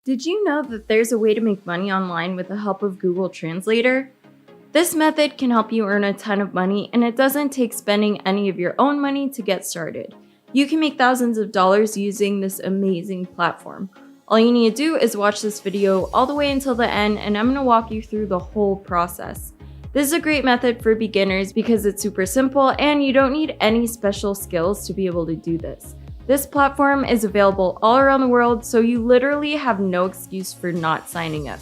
Did you know that there's a way to make money online with the help of Google Translator? This method can help you earn a ton of money, and it doesn't take spending any of your own money to get started. You can make thousands of dollars using this amazing platform. All you need to do is watch this video all the way until the end, and I'm going to walk you through the whole process. This is a great method for beginners because it's super simple and you don't need any special skills to be able to do this. This platform is available all around the world, so you literally have no excuse for not signing up.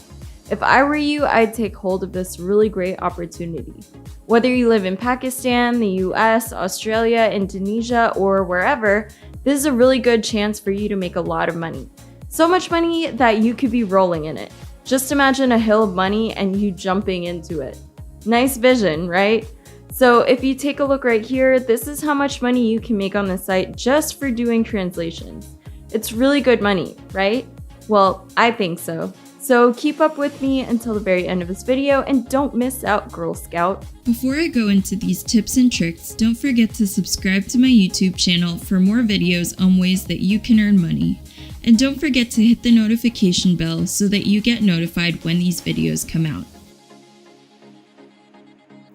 If I were you, I'd take hold of this really great opportunity. Whether you live in Pakistan, the US, Australia, Indonesia, or wherever, this is a really good chance for you to make a lot of money. So much money that you could be rolling in it. Just imagine a hill of money and you jumping into it. Nice vision, right? So if you take a look right here, this is how much money you can make on the site just for doing translations. It's really good money, right? Well, I think so. So keep up with me until the very end of this video and don't miss out, Girl Scout. Before I go into these tips and tricks, don't forget to subscribe to my YouTube channel for more videos on ways that you can earn money. And don't forget to hit the notification bell so that you get notified when these videos come out.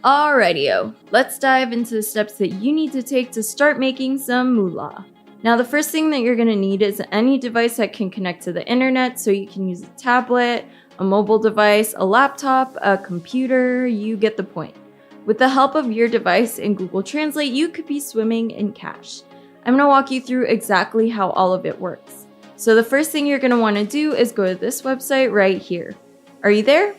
Alrighty-o, let's dive into the steps that you need to take to start making some moolah. Now, the first thing that you're going to need is any device that can connect to the internet, so you can use a tablet, a mobile device, a laptop, a computer, you get the point. With the help of your device and Google Translate, you could be swimming in cash. I'm going to walk you through exactly how all of it works. So the first thing you're going to want to do is go to this website right here. Are you there?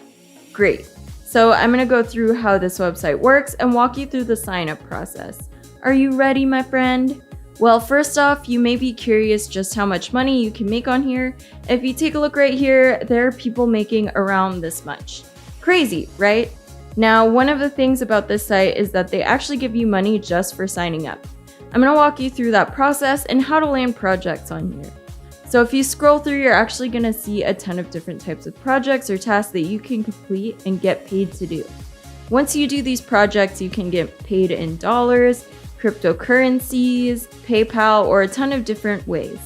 Great. So I'm going to go through how this website works and walk you through the sign up process. Are you ready, my friend? Well, first off, you may be curious just how much money you can make on here. If you take a look right here, there are people making around this much. Crazy, right? Now, one of the things about this site is that they actually give you money just for signing up. I'm going to walk you through that process and how to land projects on here. So if you scroll through, you're actually going to see a ton of different types of projects or tasks that you can complete and get paid to do. Once you do these projects, you can get paid in dollars, cryptocurrencies, PayPal, or a ton of different ways.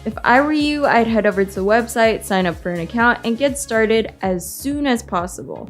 If I were you, I'd head over to the website, sign up for an account, and get started as soon as possible.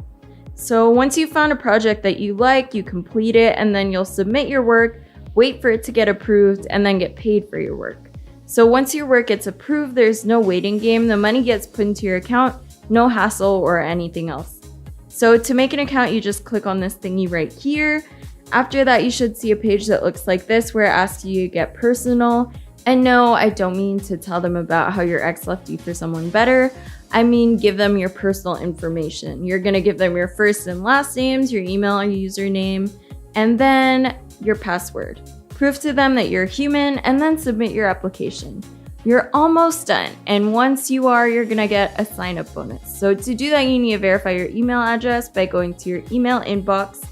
So once you've found a project that you like, you complete it, and then you'll submit your work, wait for it to get approved, and then get paid for your work. So once your work gets approved, there's no waiting game. The money gets put into your account, no hassle or anything else. So to make an account, you just click on this thingy right here. After that, you should see a page that looks like this where it asks you to get personal. And no, I don't mean to tell them about how your ex left you for someone better. I mean, give them your personal information. You're gonna give them your first and last names, your email and username, and then your password. Prove to them that you're human, and then submit your application. You're almost done, and once you are, you're gonna get a sign-up bonus. So to do that, you need to verify your email address by going to your email inbox,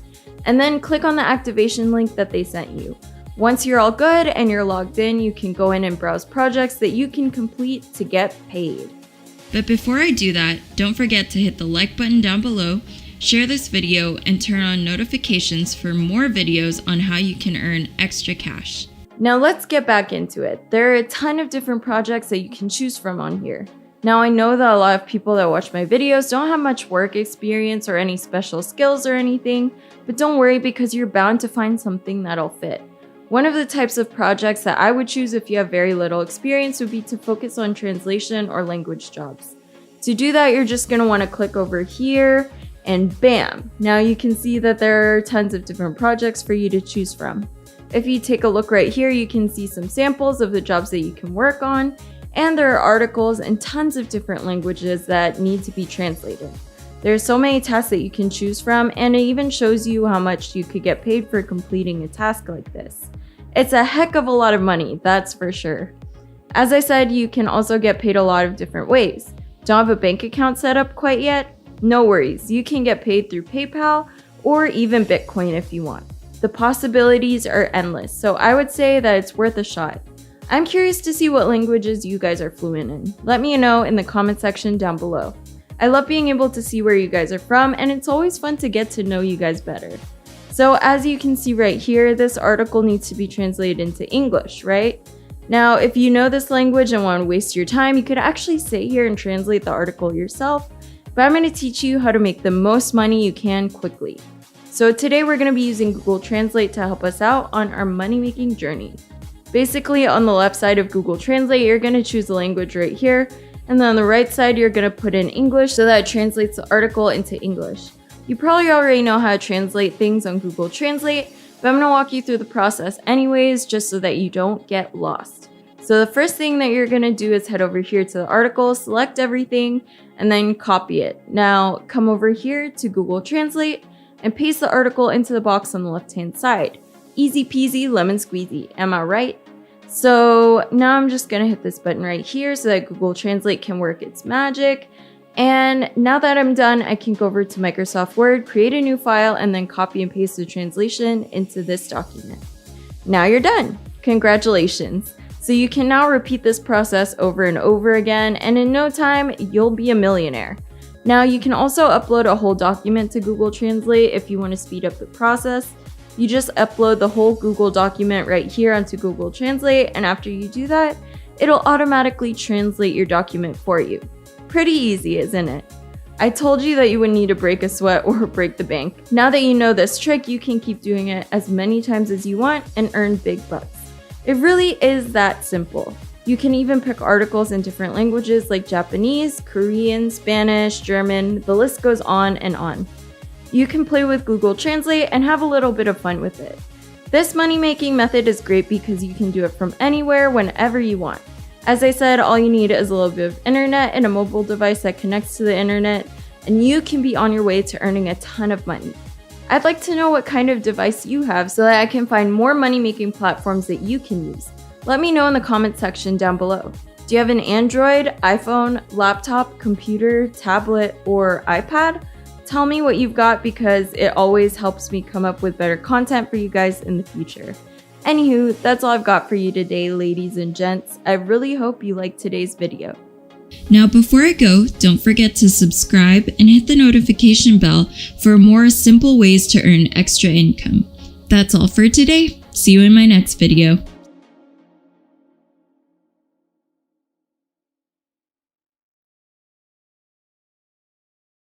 and then click on the activation link that they sent you. Once you're all good and you're logged in, you can go in and browse projects that you can complete to get paid. But before I do that, don't forget to hit the like button down below, share this video, and turn on notifications for more videos on how you can earn extra cash. Now let's get back into it. There are a ton of different projects that you can choose from on here. Now I know that a lot of people that watch my videos don't have much work experience or any special skills or anything, but don't worry because you're bound to find something that'll fit. One of the types of projects that I would choose if you have very little experience would be to focus on translation or language jobs. To do that, you're just going to want to click over here and bam! Now you can see that there are tons of different projects for you to choose from. If you take a look right here, you can see some samples of the jobs that you can work on, and there are articles in tons of different languages that need to be translated. There are so many tasks that you can choose from, and it even shows you how much you could get paid for completing a task like this. It's a heck of a lot of money, that's for sure. As I said, you can also get paid a lot of different ways. Don't have a bank account set up quite yet? No worries, you can get paid through PayPal or even Bitcoin if you want. The possibilities are endless, so I would say that it's worth a shot. I'm curious to see what languages you guys are fluent in. Let me know in the comment section down below. I love being able to see where you guys are from, and it's always fun to get to know you guys better. So as you can see right here, this article needs to be translated into English, right? Now, if you know this language and want to waste your time, you could actually sit here and translate the article yourself, but I'm going to teach you how to make the most money you can quickly. So today we're going to be using Google Translate to help us out on our money-making journey. Basically, on the left side of Google Translate, you're going to choose the language right here, and then on the right side, you're going to put in English so that it translates the article into English. You probably already know how to translate things on Google Translate, but I'm going to walk you through the process anyways, just so that you don't get lost. So the first thing that you're going to do is head over here to the article, select everything, and then copy it. Now come over here to Google Translate and paste the article into the box on the left-hand side. Easy peasy lemon squeezy, am I right? So now I'm just going to hit this button right here so that Google Translate can work its magic. And now that I'm done, I can go over to Microsoft Word, create a new file, and then copy and paste the translation into this document. Now you're done. Congratulations. So you can now repeat this process over and over again, and in no time, you'll be a millionaire. Now you can also upload a whole document to Google Translate if you want to speed up the process. You just upload the whole Google document right here onto Google Translate, and after you do that, it'll automatically translate your document for you. Pretty easy, isn't it? I told you that you wouldn't need to break a sweat or break the bank. Now that you know this trick, you can keep doing it as many times as you want and earn big bucks. It really is that simple. You can even pick articles in different languages like Japanese, Korean, Spanish, German, the list goes on and on. You can play with Google Translate and have a little bit of fun with it. This money-making method is great because you can do it from anywhere, whenever you want. As I said, all you need is a little bit of internet and a mobile device that connects to the internet, and you can be on your way to earning a ton of money. I'd like to know what kind of device you have so that I can find more money-making platforms that you can use. Let me know in the comment section down below. Do you have an Android, iPhone, laptop, computer, tablet, or iPad? Tell me what you've got because it always helps me come up with better content for you guys in the future. Anywho, that's all I've got for you today, ladies and gents. I really hope you liked today's video. Now before I go, don't forget to subscribe and hit the notification bell for more simple ways to earn extra income. That's all for today. See you in my next video.